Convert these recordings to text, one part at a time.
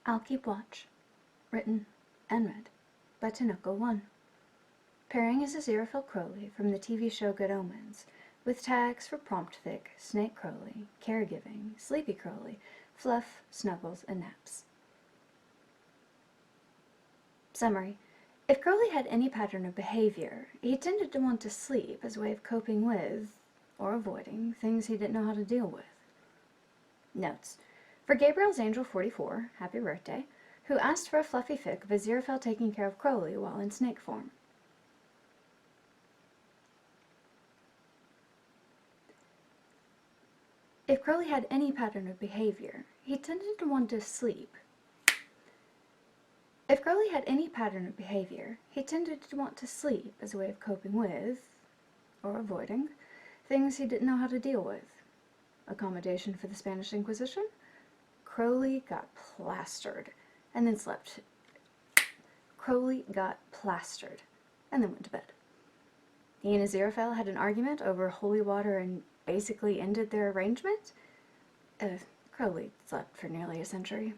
I'll Keep Watch. Written and read by Tanoko 1. Pairing is Aziraphale Crowley from the TV show Good Omens, with tags for Podficcing, Snake Crowley, Caregiving, Sleepy Crowley, Fluff, Snuggles, and Naps. Summary. If Crowley had any pattern of behavior, he tended to want to sleep as a way of coping with, or avoiding, things he didn't know how to deal with. Notes. For Gabriel's Angel 44, happy birthday, who asked for a fluffy fic of Aziraphale taking care of Crowley while in snake form. If Crowley had any pattern of behavior, he tended to want to sleep. If Crowley had any pattern of behavior, he tended to want to sleep as a way of coping with, or avoiding, things he didn't know how to deal with. Accommodation for the Spanish Inquisition? Crowley got plastered, and then slept. Crowley got plastered, and then went to bed. He and Aziraphale had an argument over holy water and basically ended their arrangement. Crowley slept for nearly a century.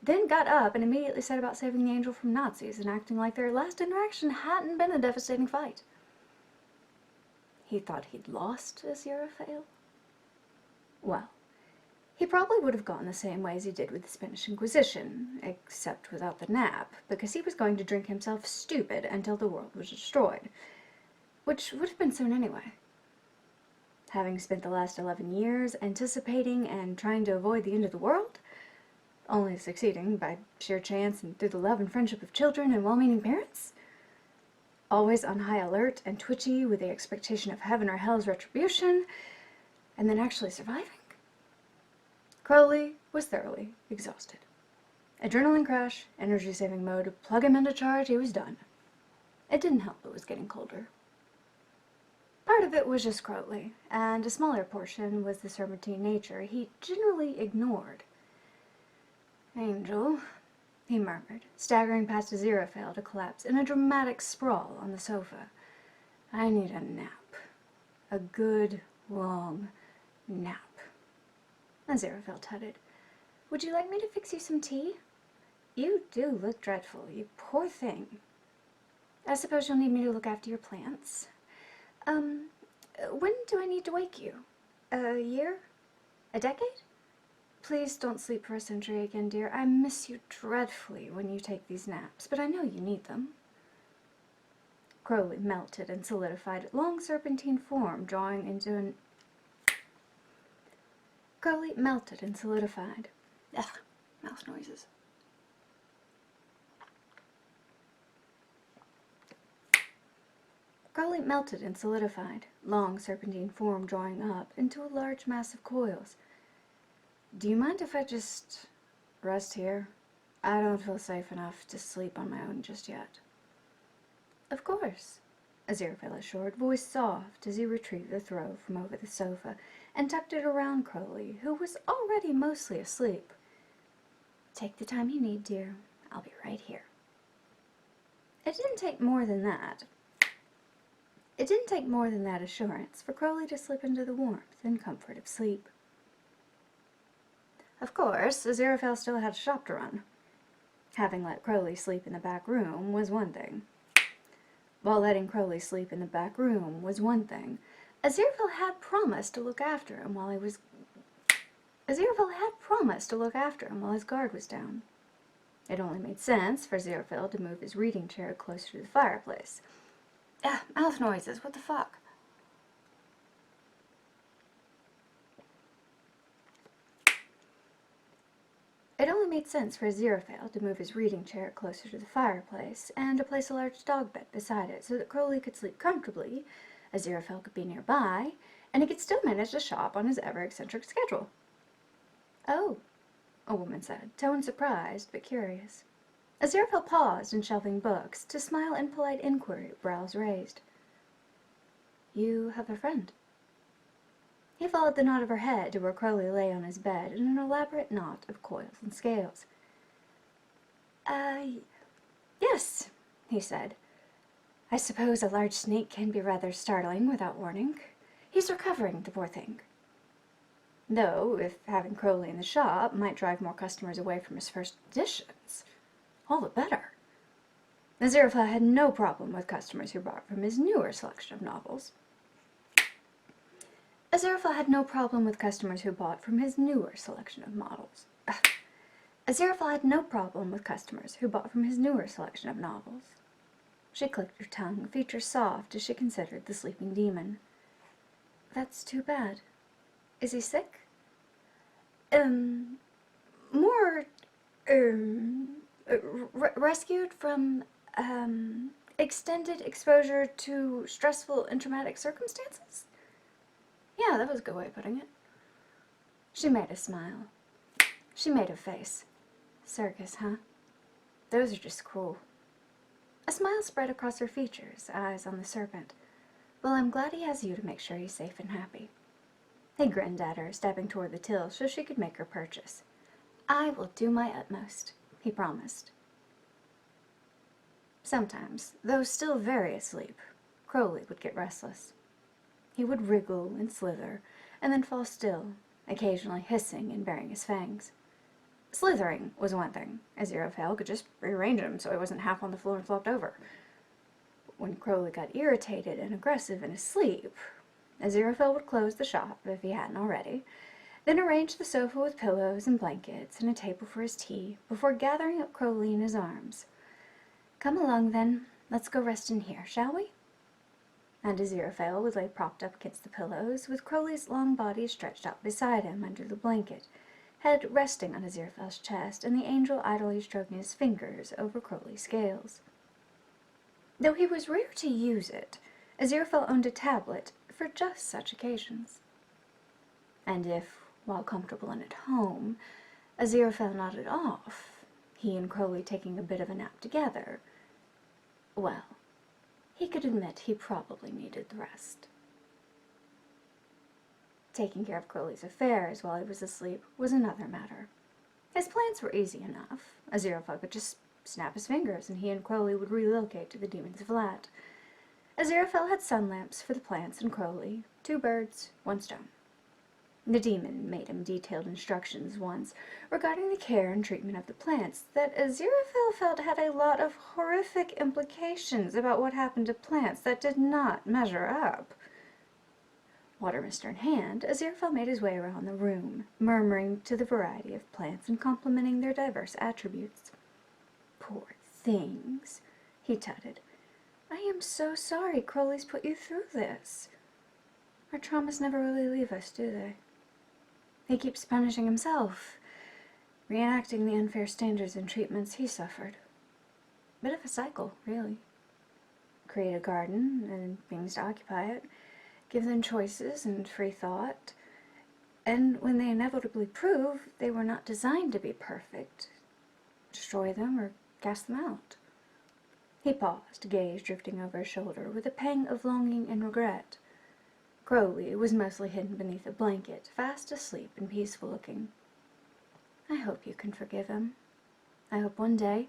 Then got up and immediately set about saving the angel from Nazis and acting like their last interaction hadn't been a devastating fight. He thought he'd lost Aziraphale? Well, he probably would have gone the same way as he did with the Spanish Inquisition, except without the nap, because he was going to drink himself stupid until the world was destroyed, which would have been soon anyway. Having spent the last 11 years anticipating and trying to avoid the end of the world, only succeeding by sheer chance and through the love and friendship of children and well-meaning parents, always on high alert and twitchy with the expectation of heaven or hell's retribution, and then actually surviving, Crowley was thoroughly exhausted. Adrenaline crash, energy-saving mode, plug him into charge, he was done. It didn't help it was getting colder. Part of it was just Crowley, and a smaller portion was the serpentine nature he generally ignored. Angel, he murmured, staggering past Aziraphale to collapse in a dramatic sprawl on the sofa. I need a nap. A good, long nap. Aziraphale tutted. Would you like me to fix you some tea? You do look dreadful, you poor thing. I suppose you'll need me to look after your plants. When do I need to wake you? A year? A decade? Please don't sleep for a century again, dear. I miss you dreadfully when you take these naps, but I know you need them. Crowley melted and solidified, long serpentine form drawing into an... Crowley melted and solidified. Ugh, mouth noises. Crowley melted and solidified, long serpentine form drawing up into a large mass of coils. Do you mind if I just rest here? I don't feel safe enough to sleep on my own just yet. Of course, Aziraphale assured, voice soft as he retrieved the throw from over the sofa and tucked it around Crowley, who was already mostly asleep. Take the time you need, dear. I'll be right here. It didn't take more than that. It didn't take more than that assurance for Crowley to slip into the warmth and comfort of sleep. Of course, Aziraphale still had a shop to run. Having let Crowley sleep in the back room was one thing. While letting Crowley sleep in the back room was one thing, Aziraphale had promised to look after him while his guard was down. It only made sense for Aziraphale to move his reading chair closer to the fireplace. Mouth noises, what the fuck? It only made sense for Aziraphale to move his reading chair closer to the fireplace and to place a large dog bed beside it so that Crowley could sleep comfortably, Aziraphale could be nearby, and he could still manage to shop on his ever-eccentric schedule. Oh, a woman said, tone surprised but curious. Aziraphale paused in shelving books to smile in polite inquiry, brows raised. You have a friend. He followed the nod of her head to where Crowley lay on his bed in an elaborate knot of coils and scales. Yes, he said. I suppose a large snake can be rather startling without warning. He's recovering, the poor thing. Though, if having Crowley in the shop might drive more customers away from his first editions, all the better. Aziraphale had no problem with customers who bought from his newer selection of novels. Aziraphale had no problem with customers who bought from his newer selection of models. Aziraphale had no problem with customers who bought from his newer selection of novels. She clicked her tongue, features soft as she considered the sleeping demon. That's too bad. Is he sick? More, rescued from, extended exposure to stressful and traumatic circumstances? Yeah, that was a good way of putting it. She made a smile. She made a face. Circus, huh? Those are just cruel. A smile spread across her features, eyes on the serpent. Well, I'm glad he has you to make sure he's safe and happy. He grinned at her, stepping toward the till so she could make her purchase. I will do my utmost, he promised. Sometimes, though still very asleep, Crowley would get restless. He would wriggle and slither, and then fall still, occasionally hissing and baring his fangs. Slithering was one thing. Aziraphale could just rearrange him so he wasn't half on the floor and flopped over. When Crowley got irritated and aggressive in his sleep, Aziraphale would close the shop, if he hadn't already, then arrange the sofa with pillows and blankets and a table for his tea, before gathering up Crowley in his arms. Come along, then. Let's go rest in here, shall we? And Aziraphale would lay propped up against the pillows, with Crowley's long body stretched out beside him under the blanket, head resting on Aziraphale's chest, and the angel idly stroking his fingers over Crowley's scales. Though he was rare to use it, Aziraphale owned a tablet for just such occasions. And if, while comfortable and at home, Aziraphale nodded off, he and Crowley taking a bit of a nap together, well, he could admit he probably needed the rest. Taking care of Crowley's affairs while he was asleep was another matter. His plans were easy enough. Aziraphale could just snap his fingers and he and Crowley would relocate to the demon's flat. Aziraphale had sun lamps for the plants and Crowley, 2 birds, 1 stone. The demon made him detailed instructions once regarding the care and treatment of the plants that Aziraphale felt had a lot of horrific implications about what happened to plants that did not measure up. Water mister in hand, Aziraphale made his way around the room, murmuring to the variety of plants and complimenting their diverse attributes. Poor things, he tutted. I am so sorry Crowley's put you through this. Our traumas never really leave us, do they? He keeps punishing himself, reenacting the unfair standards and treatments he suffered. Bit of a cycle, really. Create a garden and things to occupy it, give them choices and free thought, and when they inevitably prove they were not designed to be perfect, destroy them or cast them out. He paused, gaze drifting over his shoulder with a pang of longing and regret. Crowley was mostly hidden beneath a blanket, fast asleep and peaceful looking. I hope you can forgive him. I hope one day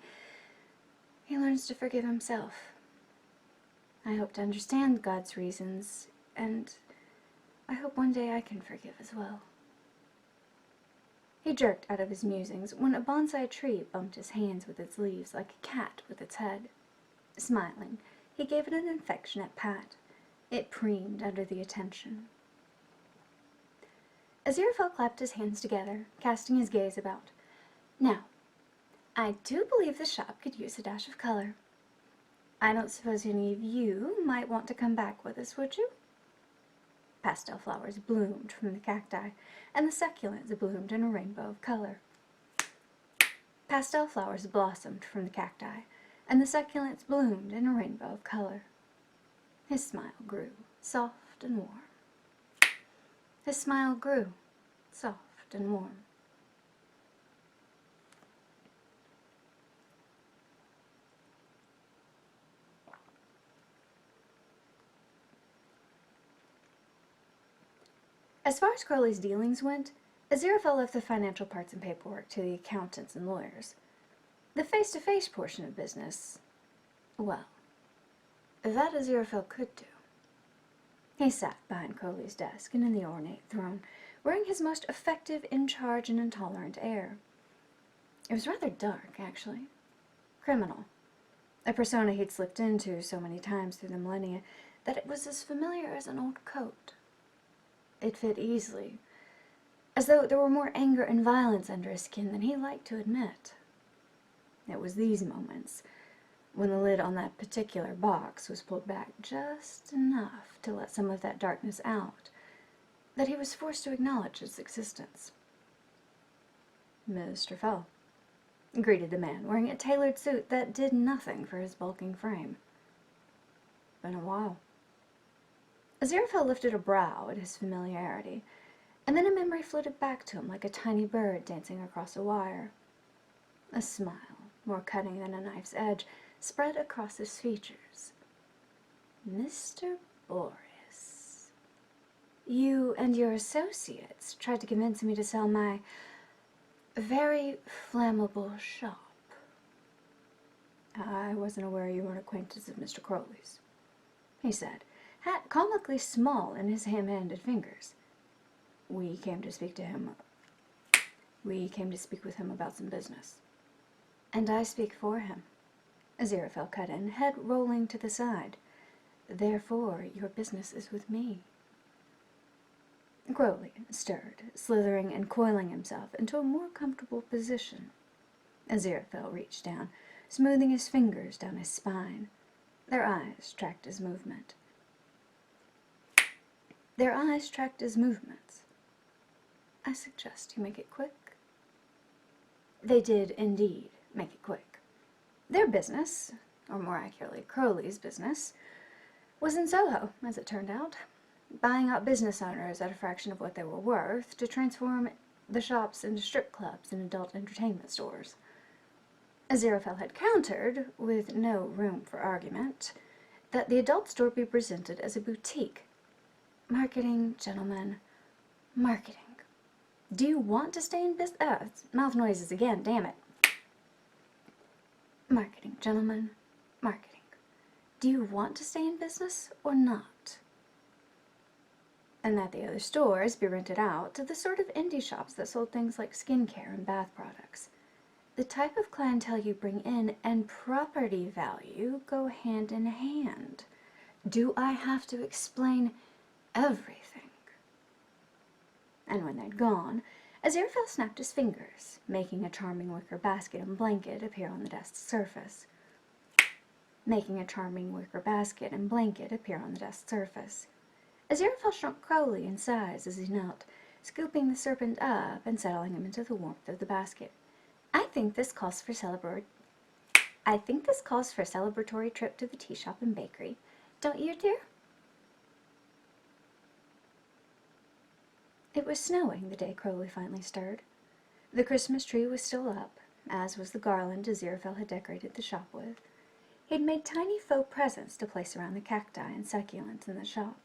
he learns to forgive himself. I hope to understand God's reasons, and I hope one day I can forgive as well. He jerked out of his musings when a bonsai tree bumped his hands with its leaves like a cat with its head. Smiling, he gave it an affectionate pat. It preened under the attention. Aziraphale clapped his hands together, casting his gaze about. Now, I do believe the shop could use a dash of color. I don't suppose any of you might want to come back with us, would you? Pastel flowers bloomed from the cacti, and the succulents bloomed in a rainbow of color. Pastel flowers blossomed from the cacti, and the succulents bloomed in a rainbow of color. His smile grew, soft and warm. His smile grew, soft and warm. As far as Crowley's dealings went, Aziraphale left the financial parts and paperwork to the accountants and lawyers. The face-to-face portion of business, well, that Aziraphale could do. He sat behind Crowley's desk and in the ornate throne, wearing his most effective, in-charge, and intolerant air. It was rather dark, actually. Criminal. A persona he'd slipped into so many times through the millennia that it was as familiar as an old coat. It fit easily, as though there were more anger and violence under his skin than he liked to admit. It was these moments, when the lid on that particular box was pulled back just enough to let some of that darkness out, that he was forced to acknowledge its existence. "Mr. Fell," greeted the man, wearing a tailored suit that did nothing for his bulking frame. "Been a while." Aziraphale lifted a brow at his familiarity, and then a memory floated back to him like a tiny bird dancing across a wire. A smile, more cutting than a knife's edge, spread across his features. "Mr. Boris, you and your associates tried to convince me to sell my very flammable shop." "I wasn't aware you were an acquaintance of Mr. Crowley's," he said, hat comically small in his ham-handed fingers. We came to speak with him about some business." "And I speak for him," Aziraphale cut in, head rolling to the side. "Therefore, your business is with me." Crowley stirred, slithering and coiling himself into a more comfortable position. Aziraphale reached down, smoothing his fingers down his spine. Their eyes tracked his movements. "I suggest you make it quick." They did indeed make it quick. Their business, or more accurately Crowley's business, was in Soho, as it turned out, buying out business owners at a fraction of what they were worth to transform the shops into strip clubs and adult entertainment stores. Aziraphale had countered, with no room for argument, that the adult store be presented as a boutique. Marketing, gentlemen, marketing. Do you want to stay in business? Mouth noises again, damn it. Marketing, gentlemen, marketing. Do you want to stay in business or not? And that the other stores be rented out to the sort of indie shops that sold things like skincare and bath products. The type of clientele you bring in and property value go hand in hand. Do I have to explain everything? And when they'd gone, Aziraphale snapped his fingers, making a charming wicker basket and blanket appear on the desk's surface. Aziraphale shrunk Crowley in size as he knelt, scooping the serpent up and settling him into the warmth of the basket. I think this calls for a celebratory trip to the tea shop and bakery. Don't you, dear?" It was snowing the day Crowley finally stirred. The Christmas tree was still up, as was the garland Aziraphale had decorated the shop with. He'd made tiny faux presents to place around the cacti and succulents in the shop,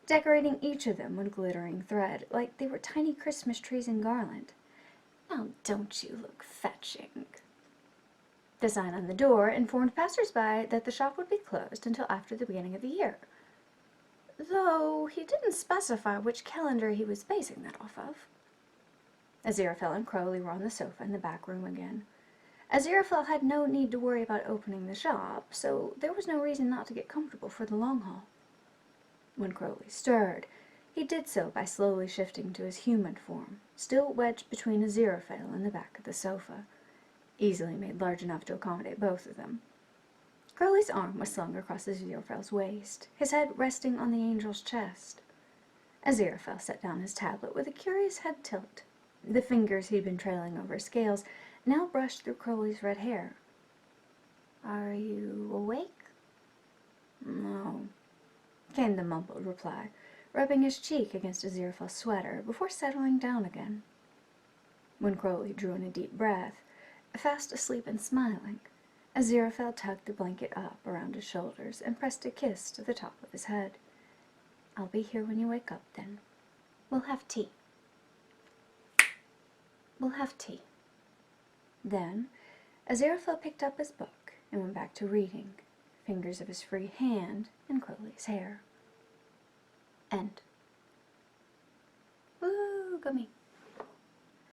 decorating each of them with glittering thread, like they were tiny Christmas trees in garland. "Now don't you look fetching?" The sign on the door informed passers-by that the shop would be closed until after the beginning of the year, though he didn't specify which calendar he was basing that off of. Aziraphale and Crowley were on the sofa in the back room again. Aziraphale had no need to worry about opening the shop, so there was no reason not to get comfortable for the long haul. When Crowley stirred, he did so by slowly shifting to his human form, still wedged between Aziraphale and the back of the sofa, easily made large enough to accommodate both of them. Crowley's arm was slung across Aziraphale's waist, his head resting on the angel's chest. Aziraphale set down his tablet with a curious head tilt. The fingers he'd been trailing over scales now brushed through Crowley's red hair. "Are you awake?" "No," came the mumbled reply, rubbing his cheek against Aziraphale's sweater before settling down again. When Crowley drew in a deep breath, fast asleep and smiling, Aziraphale tugged the blanket up around his shoulders and pressed a kiss to the top of his head. "I'll be here when you wake up, then. We'll have tea." Then Aziraphale picked up his book and went back to reading, fingers of his free hand in Crowley's hair. End. Woo! Ooh, gummy.